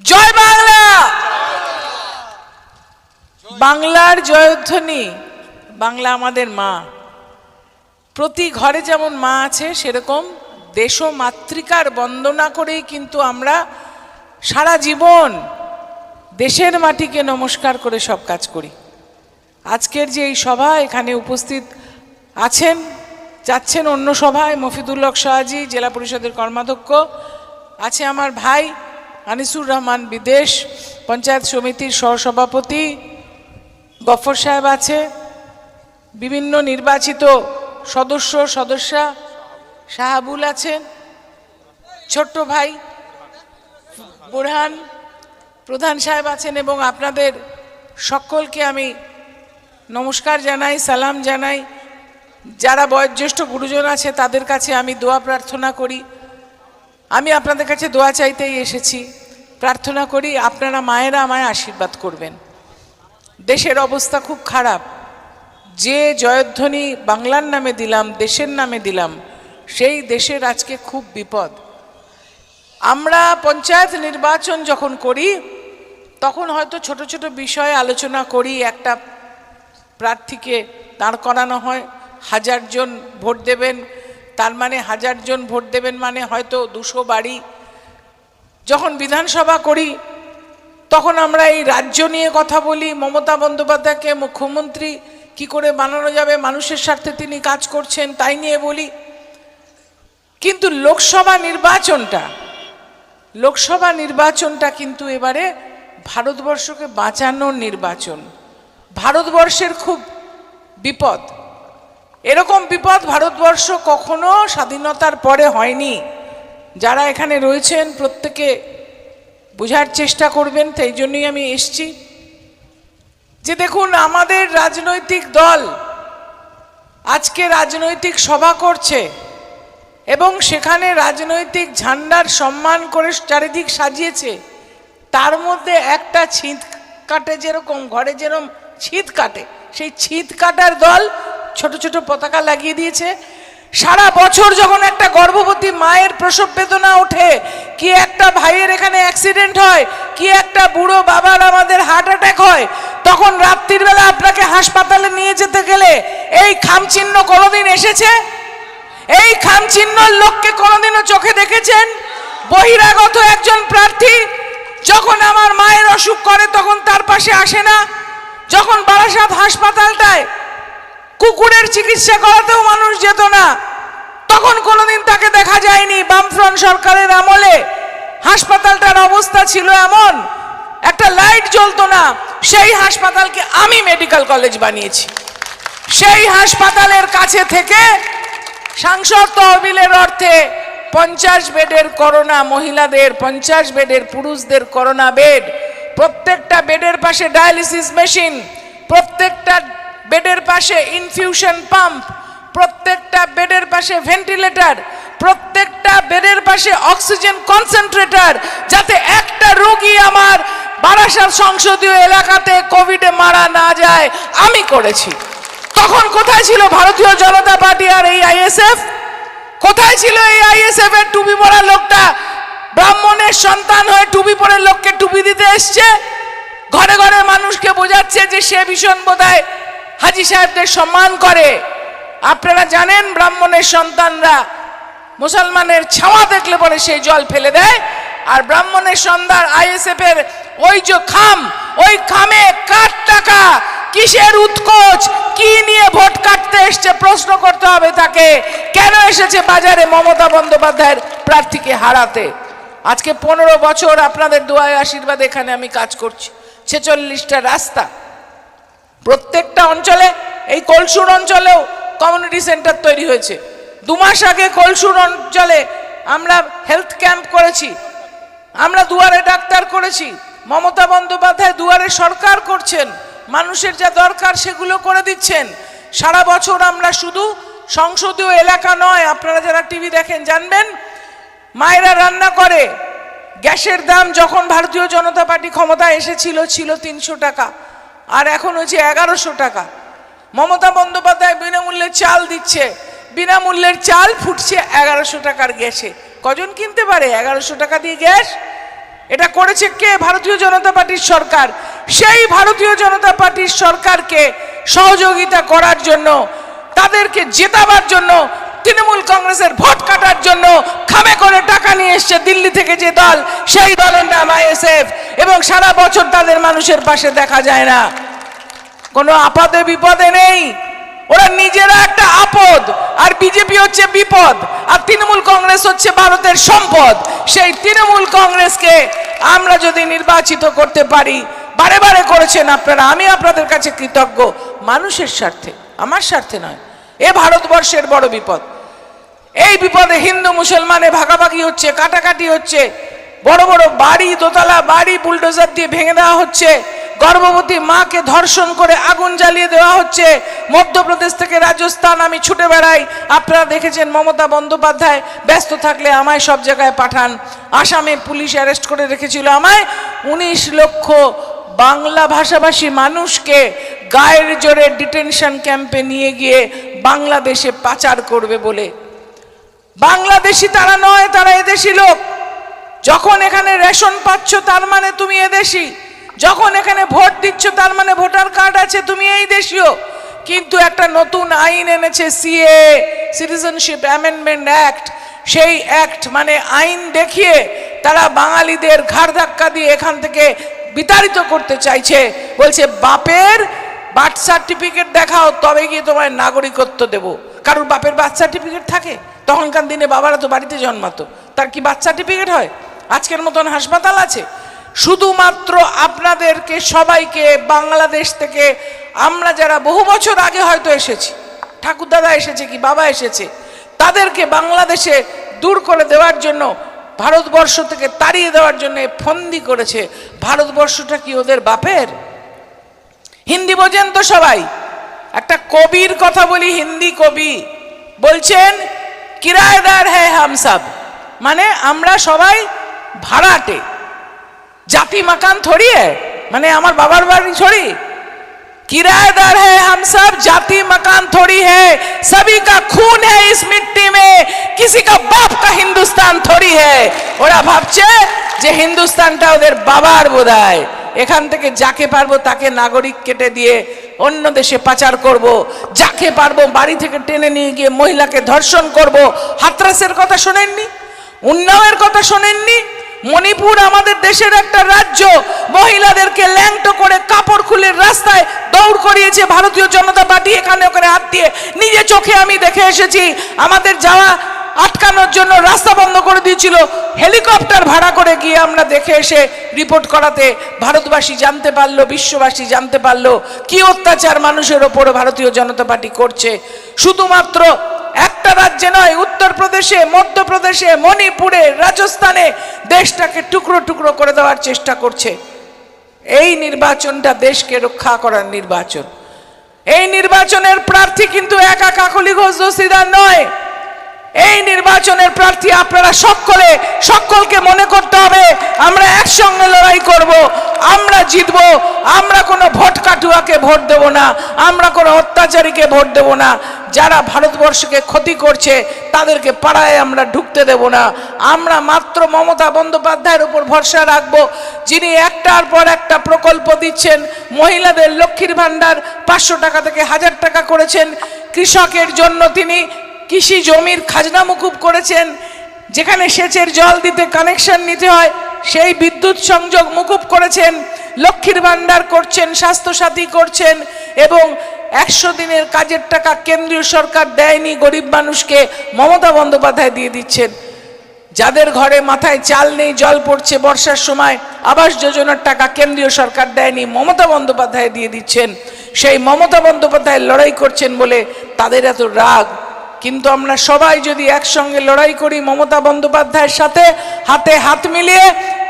জয় বাংলা। বাংলার জয়ধ্বনি। বাংলা আমাদের মা। প্রতি ঘরে যেমন মা আছে সেরকম দেশ মাতৃকার বন্দনা করেই কিন্তু আমরা সারা জীবন দেশের মাটিকে নমস্কার করে সব কাজ করি। আজকের যে এই সভা, এখানে উপস্থিত আছেন, যাচ্ছেন অন্য সভায় মফিদুল হক শাহজি, জেলা পরিষদের কর্মাধ্যক্ষ, আছে আমার ভাই আনিসুর রহমান বিদেশ, পঞ্চায়েত সমিতির সহসভাপতি গফর সাহেব আছে, বিভিন্ন নির্বাচিত সদস্যা শাহাবুল আছেন, ছোট্ট ভাই বুরহান প্রধান সাহেব আছেন, এবং আপনাদের সকলকে আমি নমস্কার জানাই, সালাম জানাই। যারা বয়োজ্যেষ্ঠ গুরুজন আছে তাদের কাছে আমি দোয়া প্রার্থনা করি। আমি আপনাদের কাছে দোয়া চাইতেই এসেছি। প্রার্থনা করি আপনারা মায়েরা আমায় আশীর্বাদ করবেন। দেশের অবস্থা খুব খারাপ। যে জয়ধ্বনি বাংলার নামে দিলাম, দেশের নামে দিলাম, সেই দেশের আজকে খুব বিপদ। আমরা পঞ্চায়েত নির্বাচন যখন করি তখন হয়তো ছোট ছোট বিষয়ে আলোচনা করি। একটা প্রার্থীকে দাঁড় করানো হয়, 1000 জন ভোট দেবেন, তার মানে 1000 জন ভোট দেবেন মানে হয়তো 200 বাড়ি। যখন বিধানসভা করি তখন আমরা এই রাজ্য নিয়ে কথা বলি, মমতা বন্দ্যোপাধ্যায়কে মুখ্যমন্ত্রী কি করে বানানো যাবে, মানুষের স্বার্থে তিনি কাজ করছেন তাই নিয়ে বলি। কিন্তু লোকসভা নির্বাচনটা কিন্তু এবারে ভারতবর্ষকে বাঁচানোর নির্বাচন। ভারতবর্ষের খুব বিপদ। এরকম বিপদ ভারতবর্ষ কখনো স্বাধীনতার পরে হয়নি। যারা এখানে রয়েছেন প্রত্যেকে বোঝার চেষ্টা করবেন। তাই জন্যই আমি এসছি যে দেখুন, আমাদের রাজনৈতিক দল আজকে রাজনৈতিক সভা করছে এবং সেখানে রাজনৈতিক ঝান্ডার সম্মান করে চারিদিক সাজিয়েছে। তার মধ্যে একটা ছিঁদ কাটে, যেরকম ঘরে যেরকম ছিঁদ কাটে, সেই ছিঁদ কাটার দল ছোট ছোট পতাকা লাগিয়ে দিয়েছে। সারা বছর যখন একটা গর্ভবতী মায়ের প্রসব বেদনা ওঠে, কি একটা ভাইয়ের এখানে অ্যাক্সিডেন্ট হয়, কি একটা বুড়ো বাবার আমাদের হার্ট অ্যাটাক হয়, তখন রাত্রির বেলা আপনাকে হাসপাতালে নিয়ে যেতে গেলে এই খামচিহ্ন কোনোদিন এসেছে? এই খামচিহ্নর লোককে কোনোদিনও চোখে দেখেছেন? বহিরাগত একজন প্রার্থী যখন আমার মায়ের অসুখ করে তখন তার পাশে আসে না। যখন বারাসাত হাসপাতালটায় কুকুরের চিকিৎসা করাতেও মানুষ যেত না, তখন কোনোদিন তাকে দেখা যায়নি। বামফ্রন্ট সরকারের আমলে হাসপাতালটার অবস্থা ছিল এমন, একটা লাইট জ্বলতো না। সেই হাসপাতালকে আমি মেডিকেল কলেজ বানিয়েছি। সেই হাসপাতালের কাছে থেকে সাংসদ তহবিলের অর্থে 50 বেডের করোনা মহিলাদের, 50 বেডের পুরুষদের করোনা বেড, প্রত্যেকটা বেডের পাশে ডায়ালিসিস মেশিন, প্রত্যেকটা বেডের পাশে ইনফিউশন পাম্প, প্রত্যেকটা বেডের পাশে ভেন্টিলেটর, প্রত্যেকটা বেডের পাশে অক্সিজেন কনসেন্ট্রেটর, যাতে একটা রোগী আমার বারাসাত সংসদীয় এলাকাতে কোভিডে মারা না যায়, আমি করেছি। তখন কোথায় ছিল ভারতীয় জনতা পার্টি আর এই আইএসএফ? কোথায় ছিল এই আইএসএফ এর টুপি পরা লোকটা? ব্রাহ্মণের সন্তান হয়ে টুপি পরে লোককে টুপি দিতে এসছে, ঘরে ঘরে মানুষকে বোঝাচ্ছে যে সে ভীষণ বোধহয় হাজি সাহেবদের সম্মান করে। আপনারা জানেন ব্রাহ্মণের সন্তানরা মুসলমানের ছাওয়া দেখলে পরে সেই জল ফেলে দেয়, আর ব্রাহ্মণের সন্তান আইএসএফ এর ওই যে খাম, ওই খামে কার টাকা, কিসের উৎকোচ, কি নিয়ে ভোট কাটতে এসছে প্রশ্ন করতে হবে তাকে। কেন এসেছে বাজারে মমতা বন্দ্যোপাধ্যায়ের প্রার্থীকে হারাতে? আজকে 15 বছর আপনাদের দোয়ায় আশীর্বাদ এখানে আমি কাজ করছি। 46টা রাস্তা প্রত্যেকটা অঞ্চলে, এই কলসুর অঞ্চলেও কমিউনিটি সেন্টার তৈরি হয়েছে। 2 মাস আগে কলসুর অঞ্চলে আমরা হেলথ ক্যাম্প করেছি, আমরা দুয়ারে ডাক্তার করেছি। মমতা বন্দ্যোপাধ্যায় দুয়ারে সরকার করছেন, মানুষের যা দরকার সেগুলো করে দিচ্ছেন। সারা বছর আমরা শুধু সংসদীয় এলাকা নয়, আপনারা যারা টিভি দেখেন জানবেন, মায়েরা রান্না করে। গ্যাসের দাম যখন ভারতীয় জনতা পার্টি ক্ষমতায় এসেছিল ছিল 300 টাকা, আর এখন হচ্ছে 1100 টাকা। মমতা বন্দ্যোপাধ্যায় বিনামূল্যে চাল দিচ্ছে, বিনামূল্যের চাল ফুটছে 1100 টাকার গ্যাসে। কজন কিনতে পারে 1100 টাকা দিয়ে গ্যাস? এটা করেছে কে? ভারতীয় জনতা পার্টির সরকার। সেই ভারতীয় জনতা পার্টির সরকারকে সহযোগিতা করার জন্য, তাদেরকে জেতাবার জন্য, তৃণমূল কংগ্রেসের ভোট কাটার জন্য খামে করে টাকা নিয়ে এসছে দিল্লি থেকে যে দল, সেই দলের নাম আইএসএফ। এবং সারা বছর তাদের মানুষের পাশে দেখা যায় না, কোনো আপদে বিপদে নেই। ওরা নিজেরা একটা আপদ, আর বিজেপি হচ্ছে বিপদ, আর তৃণমূল কংগ্রেস হচ্ছে ভারতের সম্পদ। সেই তৃণমূল কংগ্রেসকে আমরা যদি নির্বাচিত করতে পারি, বারে বারে করেছেন আপনারা, আমি আপনাদের কাছে কৃতজ্ঞ। মানুষের স্বার্থে, আমার স্বার্থে নয়। এ ভারতবর্ষের বড় বিপদ। এই বিপদে হিন্দু মুসলমানে ভাগাভাগি হচ্ছে, কাটাকাটি হচ্ছে, বড় বড় বাড়ি, দোতলা বাড়ি বুলডোজার দিয়ে ভেঙে দেওয়া হচ্ছে, গর্ভবতী মাকে ধর্ষণ করে আগুন জ্বালিয়ে দেওয়া হচ্ছে। মধ্যপ্রদেশ থেকে রাজস্থান আমি ছুটে বেড়াই, আপনারা দেখেছেন মমতা বন্দ্যোপাধ্যায় ব্যস্ত থাকলে আমায় সব জায়গায় পাঠান। আসামে পুলিশ অ্যারেস্ট করে রেখেছিল আমায়, 19 লক্ষ বাংলা ভাষাভাষী মানুষকে গায়ের জোরে ডিটেনশন ক্যাম্পে নিয়ে গিয়ে বাংলাদেশে পাচার করবে বলে। বাংলাদেশি তারা নয়, তারা এদেশি লোক। যখন এখানে রেশন পাচ্ছ তার মানে তুমি এদেশি, যখন এখানে ভোট দিচ্ছ তার মানে ভোটার কার্ড আছে, তুমি এই দেশীয়। কিন্তু একটা নতুন আইন এনেছে সিএ, সিটিজেনশিপ অ্যামেন্ডমেন্ট অ্যাক্ট। সেই অ্যাক্ট মানে আইন দেখিয়ে তারা বাঙালিদের ঘাড় ধাক্কা দিয়ে এখান থেকে বিতাড়িত করতে চাইছে। বলছে বাপের বার্থ সার্টিফিকেট দেখাও, তবে গিয়ে তোমায় নাগরিকত্ব দেব। কারোর বাপের বার্থ সার্টিফিকেট থাকে? তখনকার দিনে বাবারা তো বাড়িতে জন্মাতো, তার কি বার্থ সার্টিফিকেট হয়? আজকের মতন হাসপাতাল আছে? শুধুমাত্র আপনাদেরকে সবাইকে বাংলাদেশ থেকে, আমরা যারা বহু বছর আগে হয়তো এসেছি, ঠাকুরদাদা এসেছে কি বাবা এসেছে, তাদেরকে বাংলাদেশে দূর করে দেওয়ার জন্য, ভারতবর্ষ থেকে তাড়িয়ে দেওয়ার জন্য ফন্দি করেছে। ভারতবর্ষটা কি ওদের বাপের? হিন্দি বোঝেন তো সবাই? একটা কবির কথা বলি, হিন্দি কবি বলছেন কিরায়েদার হ্যায় হাম সব, মানে আমরা সবাই ভাড়াটে। জাতি মাকান থোড়ি হ্যায়, মানে আমার বাবার বাড়ি থোড়ি। किराएदार है हम सब, जाति मकान थोड़ी है, सभी का खून है इस मिट्टी में, किसी का बाप का हिंदुस्तान थोड़ी है। ওরা ভাবছে যে হিন্দুস্তানটা ওদের বাবার বোধহয়, এখান থেকে যাকে পারবো তাকে নাগরিক কেটে দিয়ে অন্য দেশে পাচার করব, যাকে পারবো বাড়ি থেকে টেনে নিয়ে গিয়ে মহিলাকে ধর্ষণ করব। হাতরাসের কথা শোনেননি? উন্নাওয়ের কথা শোনেননি? মণিপুর আমাদের দেশের একটা রাজ্য, মহিলাদেরকে ল্যাংটো করে কাপড় খুলে রাস্তায় দৌড় করিয়েছে ভারতীয় জনতা পার্টি, এখানে ওখানে হাত দিয়ে। নিজে চোখে আমি দেখে এসেছি, আমাদের যাওয়া আটকানোর জন্য রাস্তা বন্ধ করে দিয়েছিল, হেলিকপ্টার ভাড়া করে গিয়ে আমরা দেখে এসে রিপোর্ট করাতে ভারতবাসী জানতে পারলো, বিশ্ববাসী জানতে পারলো কি অত্যাচার মানুষের ওপর ভারতীয় জনতা পার্টি করছে। শুধুমাত্র একটা রাজ্যে নয়, উত্তরপ্রদেশে, মধ্যপ্রদেশে, মণিপুরে, রাজস্থানে দেশটাকে টুকরো টুকরো করে দেওয়ার চেষ্টা করছে। এই নির্বাচনটা দেশকে রক্ষা করার নির্বাচন। এই নির্বাচনের প্রার্থী কিন্তু একা কাকলি ঘোষ দস্তিদার নয়। এই নির্বাচনের প্রার্থী আপনারা সকলকে মনে করতে হবে আমরা একসঙ্গে লড়াই করব, আমরা জিতব। আমরা কোনো ভোট কাটুয়াকে ভোট দেব না, আমরা কোনো অত্যাচারীকে ভোট দেব না। যারা ভারতবর্ষকে ক্ষতি করছে তাদেরকে পাড়ায় আমরা ঢুকতে দেব না। আমরা মাত্র মমতা বন্দ্যোপাধ্যায়ের উপর ভরসা রাখবো, যিনি একটার পর একটা প্রকল্প দিচ্ছেন। মহিলাদের লক্ষ্মীর ভাণ্ডার 500 টাকা থেকে 1000 টাকা করেছেন। কৃষকের জন্য তিনি কৃষি জমির খাজনা মুকুব করেছেন, যেখানে সেচের জল দিতে কানেকশন নিতে হয় সেই বিদ্যুৎ সংযোগ মুকুব করেছেন। লক্ষ্মীর ভাণ্ডার করছেন, স্বাস্থ্যসাথী করছেন, এবং 100 দিনের কাজের টাকা কেন্দ্রীয় সরকার দেয়নি, গরিব মানুষকে মমতা বন্দ্যোপাধ্যায় দিয়ে দিচ্ছেন। যাদের ঘরে মাথায় চাল নেই, জল পড়ছে বর্ষার সময়, আবাস যোজনার টাকা কেন্দ্রীয় সরকার দেয়নি, মমতা বন্দ্যোপাধ্যায় দিয়ে দিচ্ছেন। সেই মমতা বন্দ্যোপাধ্যায় লড়াই করছেন বলে তাদের এত রাগ। কিন্তু আমরা সবাই যদি একসঙ্গে লড়াই করি মমতা বন্দ্যোপাধ্যায়ের সাথে, হাতে হাত মিলিয়ে,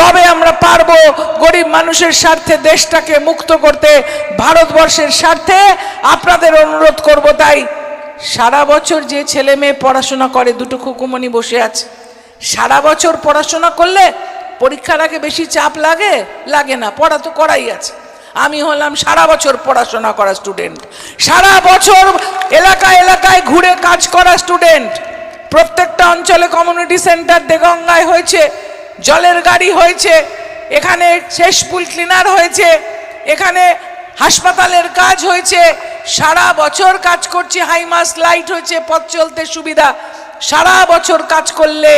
তবে আমরা পারবো গরিব মানুষের স্বার্থে দেশটাকে মুক্ত করতে, ভারতবর্ষের স্বার্থে। আপনাদের অনুরোধ করব তাই, সারা বছর যে ছেলে মেয়ে পড়াশোনা করে, দুটো খুকুমনি বসে আছে, সারা বছর পড়াশোনা করলে পরীক্ষার আগে বেশি চাপ লাগে না, পড়া তো করাই আছে। আমি হলাম সারা বছর পড়াশোনা করা স্টুডেন্ট, সারা বছর এলাকায় এলাকায় ঘুরে কাজ করা স্টুডেন্ট। প্রত্যেকটা অঞ্চলে কমিউনিটি সেন্টার দেগঙ্গায় হয়েছে, জলের গাড়ি হয়েছে, এখানে শেষ পুল ক্লিনার হয়েছে, এখানে হাসপাতালের কাজ হয়েছে, সারা বছর কাজ করছি, হাইমাস লাইট হয়েছে, পথ চলতে সুবিধা। সারা বছর কাজ করলে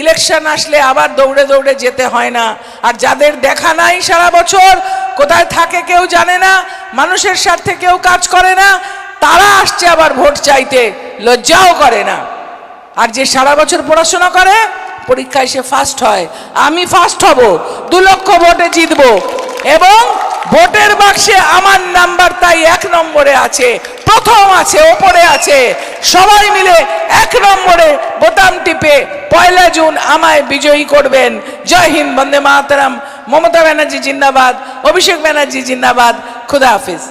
ইলেকশন আসলে আবার দৌড়ে দৌড়ে যেতে হয় না। আর যাদের দেখা নাই সারা বছর, কোথায় থাকে কেউ জানে না, মানুষের স্বার্থে কেউ কাজ করে না, তারা আসছে আবার ভোট চাইতে, লজ্জাও করে না। আর যে সারা বছর পড়াশোনা করে, পরীক্ষায় সে ফার্স্ট হয়। আমি ফার্স্ট হব, 2 লক্ষ ভোটে জিতবো, এবং ভোটের বাক্সে আমার নাম্বার তাই 1 নম্বরে আছে, প্রথম আছে, ওপরে আছে। সবাই মিলে 1 নম্বরে বোতাম টিপে 1 জুন আমায় বিজয়ী করবেন। জয় হিন্দ, বন্দে মাতরম। মমতা ব্যানার্জি জিন্দাবাদ, অভিষেক ব্যানার্জি জিন্দাবাদ। খুদা হাফিজ।